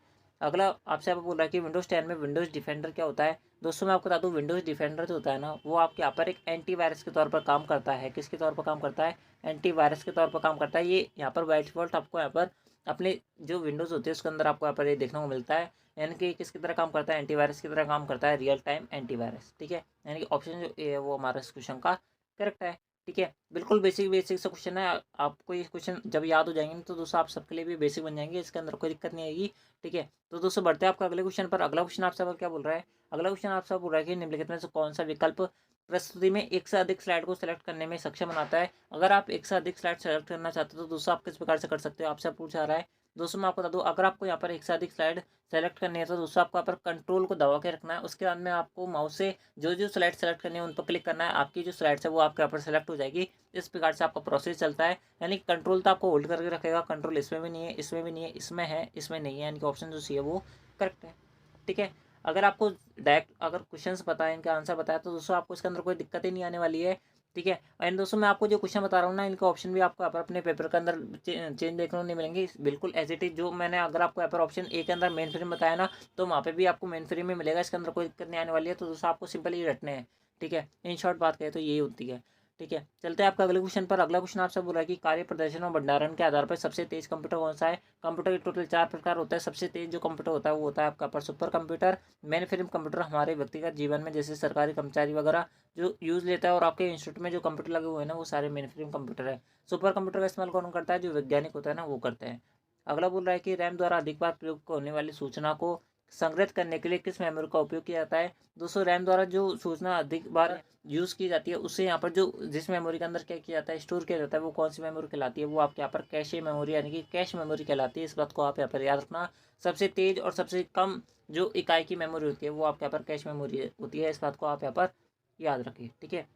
अगला आपसे यहाँ पर बोल रहा है कि विंडोज 10 में विंडोज डिफेंडर क्या होता है। दोस्तों मैं आपको बता दूं, विंडोज डिफेंडर जो होता है ना, वो आपके यहाँ पर एक एंटीवायरस के तौर पर काम करता है। किसके तौर पर काम करता है, एंटीवायरस के तौर पर काम करता है। ये यहाँ पर बाय डिफॉल्ट आपको यहाँ पर अपने जो विंडोज़ होती है उसके अंदर आपको यहाँ पर ये देखने को मिलता है। यानी कि किसकी तरह काम करता है, एंटीवायरस की तरह काम करता है, रियल टाइम एंटीवायरस, ठीक है। यानी कि ऑप्शन जो ए है वो हमारा इस क्वेश्चन का करेक्ट है, ठीक है। बिल्कुल बेसिक बेसिक सा क्वेश्चन है। आपको ये क्वेश्चन जब याद हो जाएंगे तो दोस्तों आप सबके लिए भी बेसिक बन जाएंगे, इसके अंदर कोई दिक्कत नहीं आएगी, ठीक है। तो दोस्तों बढ़ते हैं आपका अगले क्वेश्चन पर। अगला क्वेश्चन आपसे क्या बोल रहा है, अगला क्वेश्चन आपसे बोल रहा है कि निम्नलिखित में से कौन सा विकल्प प्रस्तुति में एक से अधिक स्लाइड को सेलेक्ट करने में सक्षम बनाता है। अगर आप एक से अधिक स्लाइड सेलेक्ट करना चाहते हो तो दोस्तों आप किस प्रकार से कर सकते हो, आपसे पूछा रहा है। दोस्तों मैं आपको बता दूं, अगर आपको यहाँ पर एक से अधिक स्लाइड सेलेक्ट करनी है तो दोस्तों आपको यहाँ पर कंट्रोल को दबा के रखना है। उसके बाद में आपको माउस से जो जो स्लाइड सेलेक्ट करनी है उन पर क्लिक करना है। आपकी जो स्लाइड्स है वो आपके यहाँ पर सेलेक्ट हो जाएगी। इस प्रकार से आपका प्रोसेस चलता है। यानी कंट्रोल तो आपको होल्ड करके रखेगा, कंट्रोल इसमें भी नहीं है, इसमें भी नहीं है, इसमें है, इसमें नहीं है। यानी कि ऑप्शन जो सी है वो करेक्ट है, ठीक है। अगर आपको डायरेक्ट अगर क्वेश्चंस पता है, इनका आंसर पता है, तो दोस्तों आपको इसके अंदर कोई दिक्कत ही नहीं आने वाली है, ठीक है। एंड दोस्तों मैं आपको जो क्वेश्चन बता रहा हूँ ना, इनका ऑप्शन भी आपको यहाँ पर अपने पेपर के अंदर चेंज देखने को नहीं मिलेंगे। बिल्कुल एज इट इज जो मैंने अगर आपको यहाँ पर ऑप्शन ए के अंदर मेन फ्रेम बताया ना, तो वहाँ पे भी आपको मेन फ्रेम में मिलेगा। इसके अंदर कोई दिक्कत नहीं आने वाली है। तो दोस्तों आपको सिंपल ही रटने हैं, ठीक है। इन शॉर्ट बात करें तो यही होती है, ठीक है। चलते हैं आपका अगले क्वेश्चन पर। अगला क्वेश्चन आपसे बोला कि कार्य प्रदर्शन और भंडारण के आधार पर सबसे तेज कंप्यूटर कौन सा है। कंप्यूटर के टोटल 4 प्रकार होता है। सबसे तेज जो कंप्यूटर होता है वो होता है आपका पर super computer. Main frame computer हमारे व्यक्तिगत जीवन में जैसे सरकारी कर्मचारी वगैरह जो यूज़ लेता है, और आपके इंस्टीट्यूट में जो कंप्यूटर लगे हुए हैं ना, वो सारे मेन फ्रेम कंप्यूटर है। सुपर कंप्यूटर का इस्तेमाल कौन करता है, जो वैज्ञानिक होता है ना वो करते हैं। अगला बोल रहा है कि रैम द्वारा अधिक बार प्रयोग होने वाली सूचना को संग्रहित करने के लिए किस मेमोरी का उपयोग किया जाता है। दोस्तों रैम द्वारा जो सूचना अधिक बार यूज़ की जाती है, उससे यहाँ पर जो जिस मेमोरी के अंदर क्या किया जाता है, स्टोर किया जाता है, वो कौन सी मेमोरी कहलाती है, वो आपके यहाँ पर कैशे मेमोरी यानी कि कैश मेमोरी कहलाती है। इस बात को आप यहाँ पर याद रखना। सबसे तेज और सबसे कम जो इकाई की मेमोरी होती है वो आपके यहाँ पर कैश मेमोरी होती है। इस बात को आप यहाँ पर याद रखिए, ठीक है।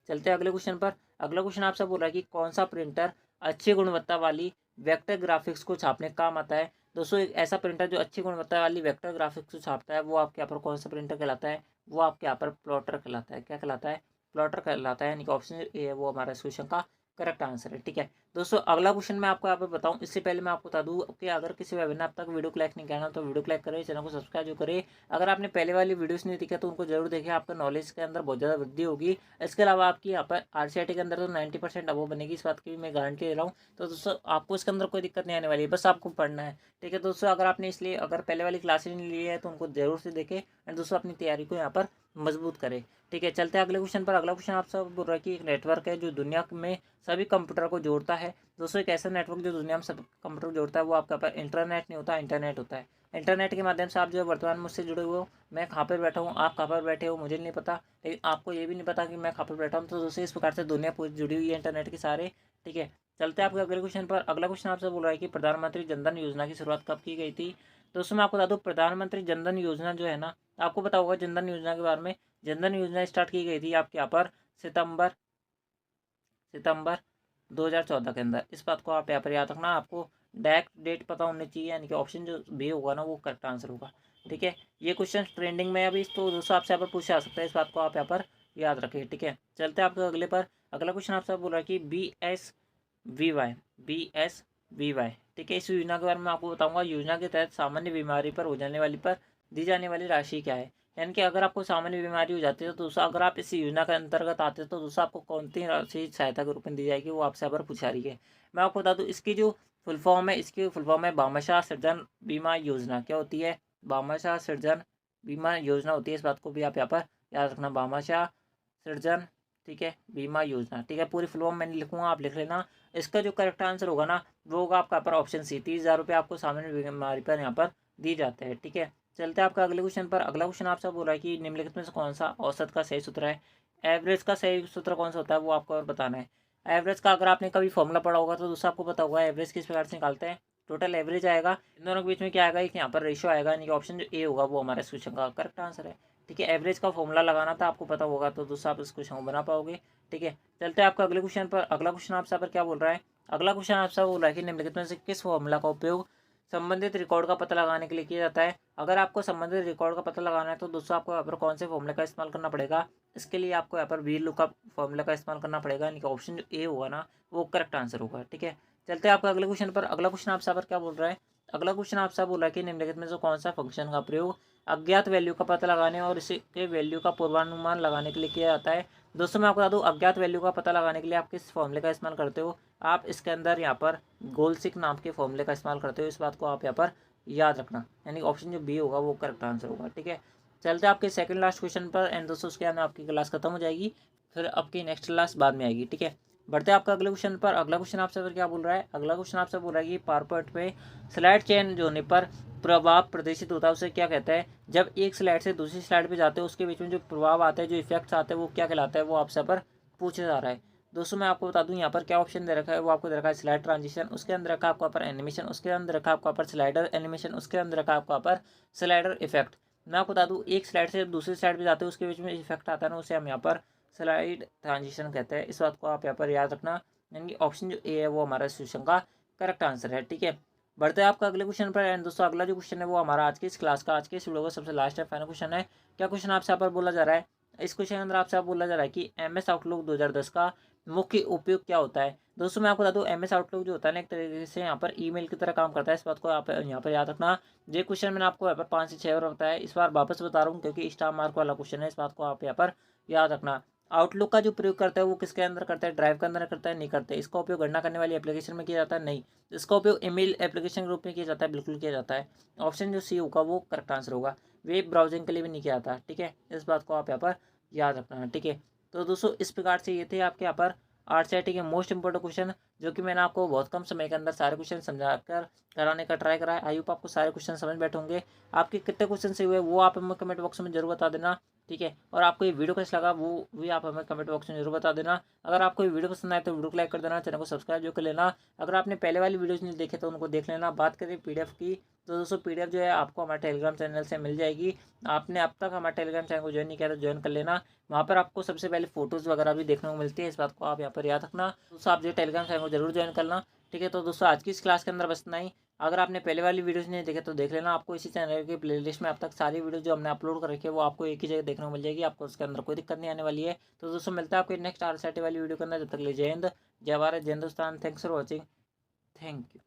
चलते हैं अगले क्वेश्चन पर। अगला क्वेश्चन आपसे बोल रहा है कि कौन सा प्रिंटर अच्छी गुणवत्ता वाली वेक्टर ग्राफिक्स को छापने का काम आता है। दोस्तों एक ऐसा प्रिंटर जो अच्छी गुणवत्ता वाली वेक्टर ग्राफिक्स को छापता है वो आपके यहाँ पर कौन सा प्रिंटर कहलाता है? वो आपके यहाँ पर प्लॉटर कहलाता है। क्या कहलाता है? प्लॉटर कहलाता है। यानी कि ऑप्शन ए है वो हमारा इस क्वेश्चन का करेक्ट आंसर है। ठीक है दोस्तों, अगला क्वेश्चन मैं आपको यहाँ पे बताऊँ इससे पहले मैं आपको बता दूँ कि अगर किसी वेबिनार अब तक वीडियो को लाइक नहीं किया ना तो वीडियो को लाइक करें, चैनल को सब्सक्राइब जो करें। अगर आपने पहले वाली वीडियोस नहीं देखा तो उनको जरूर देखें, आपका नॉलेज के अंदर बहुत ज़्यादा वृद्धि होगी। इसके अलावा आपकी यहाँ पर आरसीआईटी के अंदर तो 90% अबव बनेगी, इस बात की मैं गारंटी दे रहा हूँ। तो दोस्तों आपको इसके अंदर कोई दिक्कत नहीं आने वाली है, बस आपको पढ़ना है। ठीक है दोस्तों, अगर आपने इसलिए अगर पहले वाली क्लासेज नहीं ली है तो उनको जरूर से देखें एंड दोस्तों अपनी तैयारी को यहाँ पर मजबूत करें। ठीक है, चलते हैं अगले क्वेश्चन पर। अगला क्वेश्चन आपसे बोल रहा है कि एक नेटवर्क है जो दुनिया में सभी कंप्यूटर को जोड़ता है। दोस्तों एक ऐसा नेटवर्क जो दुनिया में सब कंप्यूटर को जोड़ता है वो आपका पर इंटरनेट नहीं होता, इंटरनेट होता है। इंटरनेट के माध्यम से आप जो है वर्तमान में मुझसे जुड़े हुए हो, मैं कहाँ पर बैठा हूँ, आप कहाँ पर बैठे हो मुझे नहीं पता, लेकिन आपको ये भी नहीं पता कि मैं कहाँ पर बैठा हूँ। तो दोस्तों इस प्रकार से दुनिया पूरी जुड़ी हुई है इंटरनेट के सारे। ठीक है, चलते हैं आपके अगले क्वेश्चन पर। अगला क्वेश्चन आपसे बोल रहा है कि प्रधानमंत्री जनधन योजना की शुरुआत कब की गई थी? दोस्तों मैं आपको बता दूं प्रधानमंत्री जनधन योजना जो है ना, आपको पता होगा जनधन योजना के बारे में। जनधन योजना स्टार्ट की गई थी आपके यहाँ पर सितंबर सितंबर 2014 के अंदर। इस बात को आप यहाँ पर याद रखना, आपको डायरेक्ट डेट पता होनी चाहिए, यानी कि ऑप्शन जो बी होगा ना वो करेक्ट आंसर होगा। ठीक है, ये क्वेश्चन ट्रेंडिंग में है अभी, तो दोस्तों आपसे यहाँ पर पूछा जा सकता है, इस बात को आप यहाँ पर याद रखिए। ठीक है, चलते हैं आपके अगले पर। अगला क्वेश्चन आपसे बोल रहा है कि BSVY। ठीक है, इस योजना के बारे में आपको बताऊंगा। योजना के तहत सामान्य बीमारी पर हो जाने वाली पर दी जाने वाली राशि क्या है? यानी कि अगर आपको सामान्य बीमारी हो जाती है तो दोस्तों अगर आप इस योजना के अंतर्गत आते हैं तो दोस्तों आपको कौन सी राशि सहायता के रूप में दी जाएगी वो आपसे यहाँ पर पूछा रही है। मैं आपको बता दूँ इसकी जो फुल फॉर्म है, इसकी फुल फॉर्म है भामाशाह सृजन बीमा योजना। क्या होती है? भामाशाह सृजन बीमा योजना होती है। इस बात को भी आप यहाँ पर याद रखना, भामाशाह सृजन, ठीक है, बीमा योजना। ठीक है, पूरी फुल फॉर्म मैंने लिखूंगा, आप लिख लेना। इसका जो करेक्ट आंसर होगा ना वो होगा आपका यहाँ पर ऑप्शन सी, 30,000 रुपये आपको सामान्य बीमारी पर यहाँ पर दी जाते हैं। ठीक है, चलते हैं आपका अगले क्वेश्चन पर। अगला क्वेश्चन आपसे बोल रहा है कि निम्नलिखित में से कौन सा औसत का सही सूत्र है? एवरेज का सही सूत्र कौन सा होता है वो आपको और बताना है। एवरेज का अगर आपने कभी फॉर्मूला पढ़ा होगा तो दोस्तों आपको पता होगा एवरेज किस प्रकार से निकालते हैं। टोटल एवरेज आएगा, इन दोनों के बीच में क्या आएगा, एक यहाँ पर रेशियो आएगा, यानी कि ऑप्शन जो ए होगा वो हमारे इस क्वेश्चन का करेक्ट आंसर है। ठीक है, एवरेज का फॉर्मूला लगाना था, आपको पता होगा तो दोस्तों आप इस क्वेश्चन को बना पाओगे। ठीक है, चलते हैं आपका अगले क्वेश्चन पर। अगला क्वेश्चन आपसे पर क्या बोल रहा है? अगला क्वेश्चन आपसे बोल रहा है कि निम्नलिखित में से किस फॉर्मूला का उपयोग संबंधित रिकॉर्ड का पता लगाने के लिए किया जाता है? अगर आपको संबंधित रिकॉर्ड का पता लगाना है तो दोस्तों आपको यहाँ पर कौन से फॉर्मूले का इस्तेमाल करना पड़ेगा? इसके लिए आपको यहाँ पर व्हील लूप का फॉर्मूला का इस्तेमाल करना पड़ेगा, यानी कि ऑप्शन जो ए होगा ना वो करेक्ट आंसर होगा। ठीक है, चलते हैं आपका अगले क्वेश्चन पर। अगला क्वेश्चन आपसे पर क्या बोल रहा है? अगला क्वेश्चन आपसे बोल रहा है कि निम्नलिखित में से कौन सा फंक्शन का प्रयोग अज्ञात वैल्यू का पता लगाने और इसके वैल्यू का पूर्वानुमान लगाने के लिए किया जाता है? दोस्तों मैं आपको बता दूं अज्ञात वैल्यू का पता लगाने के लिए आप किस फॉर्मूले का इस्तेमाल करते हो? आप इसके अंदर यहाँ पर गोलसिक नाम के फॉर्मूले का इस्तेमाल करते हो, इस बात को आप यहाँ पर याद रखना, यानी ऑप्शन जो बी होगा वो करेक्ट आंसर होगा। ठीक है, चलते हैं आपके सेकंड लास्ट क्वेश्चन पर एंड दोस्तों उसके बाद आपकी क्लास खत्म हो जाएगी, फिर आपकी नेक्स्ट क्लास बाद में आएगी। ठीक है, बढ़ते हैं आपका अगले क्वेश्चन पर। अगला क्वेश्चन आपसे फिर क्या बोल रहा है? अगला क्वेश्चन आपसे बोल रहा है कि पावरपॉइंट पे स्लाइड चेंज होने पर प्रभाव प्रदर्शित होता है उसे क्या कहते हैं? जब एक स्लाइड से दूसरी स्लाइड पे जाते हैं उसके बीच में जो प्रभाव आते हैं, जो इफेक्ट्स आते हैं वो क्या कहलाता है, वो आपसे पर पूछा जा रहा है। दोस्तों मैं आपको बता दूं यहाँ पर क्या ऑप्शन दे रखा है, वो आपको दे रखा है स्लाइड ट्रांजिशन, उसके अंदर रखा आपको पर एनिमेशन, उसके अंदर रखा आपको पर स्लाइडर एनिमेशन, उसके अंदर रखा आपको पर स्लाइडर इफेक्ट। मैं आपको बता दूं एक स्लाइड से दूसरी स्लाइड पे जाते हैं उसके बीच में इफेक्ट आता है ना उसे हम यहाँ पर स्लाइड ट्रांजिशन कहते हैं। इस बात को आप यहाँ पर याद रखना, यानी ऑप्शन जो ए है वो हमारा क्वेश्चन का करेक्ट आंसर है। ठीक है, बढ़ते हैं आपका अगले क्वेश्चन पर एंड दोस्तों अगला जो क्वेश्चन है वो हमारा आज की इस क्लास का, आज के इस वीडियो का सबसे लास्ट है, फाइनल क्वेश्चन है। क्या क्वेश्चन आपसे यहाँ पर बोला जा रहा है? इस क्वेश्चन के अंदर आपसे आप बोला जा रहा है कि MS आउटलुक 2010 का मुख्य उपयोग क्या होता है? दोस्तों मैं आपको बता दूं MS आउटलुक जो होता है ना एक तरीके से यहाँ पर ईमेल की तरह काम करता है, इस बात को आप यहाँ पर याद रखना। ये क्वेश्चन मैंने आपको यहाँ पर 5 से 6 बार बताया, इस बार वापस बता रहा हूँ क्योंकि स्टार मार्क वाला क्वेश्चन है, इस बात को आप यहाँ पर याद रखना। आउटलुक का जो प्रयोग करता है वो किसके अंदर करता है? ड्राइव के अंदर करता है? नहीं करते। इसका उपयोग गणना करने वाली एप्लीकेशन में किया जाता है? नहीं। इसका उपयोग ईमेल एप्लीकेशन के रूप में किया जाता है? बिल्कुल किया जाता है। ऑप्शन जो सी होगा वो करेक्ट आंसर होगा। वेब ब्राउजिंग के लिए भी नहीं किया जाता। ठीक है, इस बात को आप यहाँ पर याद रखना है। ठीक है, तो दोस्तों इस प्रकार से ये थे आपके यहाँ पर RCET के मोस्ट इंपॉर्टेंट क्वेश्चन, जो कि मैंने आपको बहुत कम समय के अंदर सारे क्वेश्चन समझा कर कराने का ट्राई करा है। आई होप आपको सारे क्वेश्चन समझ बैठे होंगे। आपके कितने क्वेश्चन से हुए वो आप हमें कमेंट बॉक्स में जरूर बता देना। ठीक है, और आपको ये वीडियो कैसा लगा वो भी आप हमें कमेंट बॉक्स में जरूर बता देना। अगर आपको ये वीडियो पसंद आए तो वीडियो को लाइक कर देना, चैनल को सब्सक्राइब जो कर लेना। अगर आपने पहले वाली वीडियोज नहीं देखे तो उनको देख लेना। बात करें PDF की तो दोस्तों PDF जो है आपको हमारे टेलीग्राम चैनल से मिल जाएगी। आपने अब तक हमारे टेलीग्राम चैनल को ज्वाइन नहीं किया तो ज्वाइन कर लेना। वहाँ पर आपको सबसे पहले फोटोज़ वगैरह भी देखने को मिलती है, इस बात को आप यहाँ पर याद रखना। दोस्तों आप जो टेलीग्राम चैनल को जरूर ज्वाइन करना। ठीक है, तो दोस्तों आज की इस क्लास के अंदर बस इतना ही। अगर आपने पहले वाली वीडियोस नहीं देखे तो देख लेना, आपको इसी चैनल की प्लेलिस्ट में अब तक सारी वीडियो जो हमने अपलोड कर रखी है वो आपको एक ही जगह देखने को मिल जाएगी, आपको उसके अंदर कोई दिक्कत नहीं आने वाली है। तो दोस्तों मिलता है आपको नेक्स्ट RCT वाली वीडियो के अंदर, जब तक ले जय हिंद, जय भारत, जय Hindustan. Thanks for watching, thank you.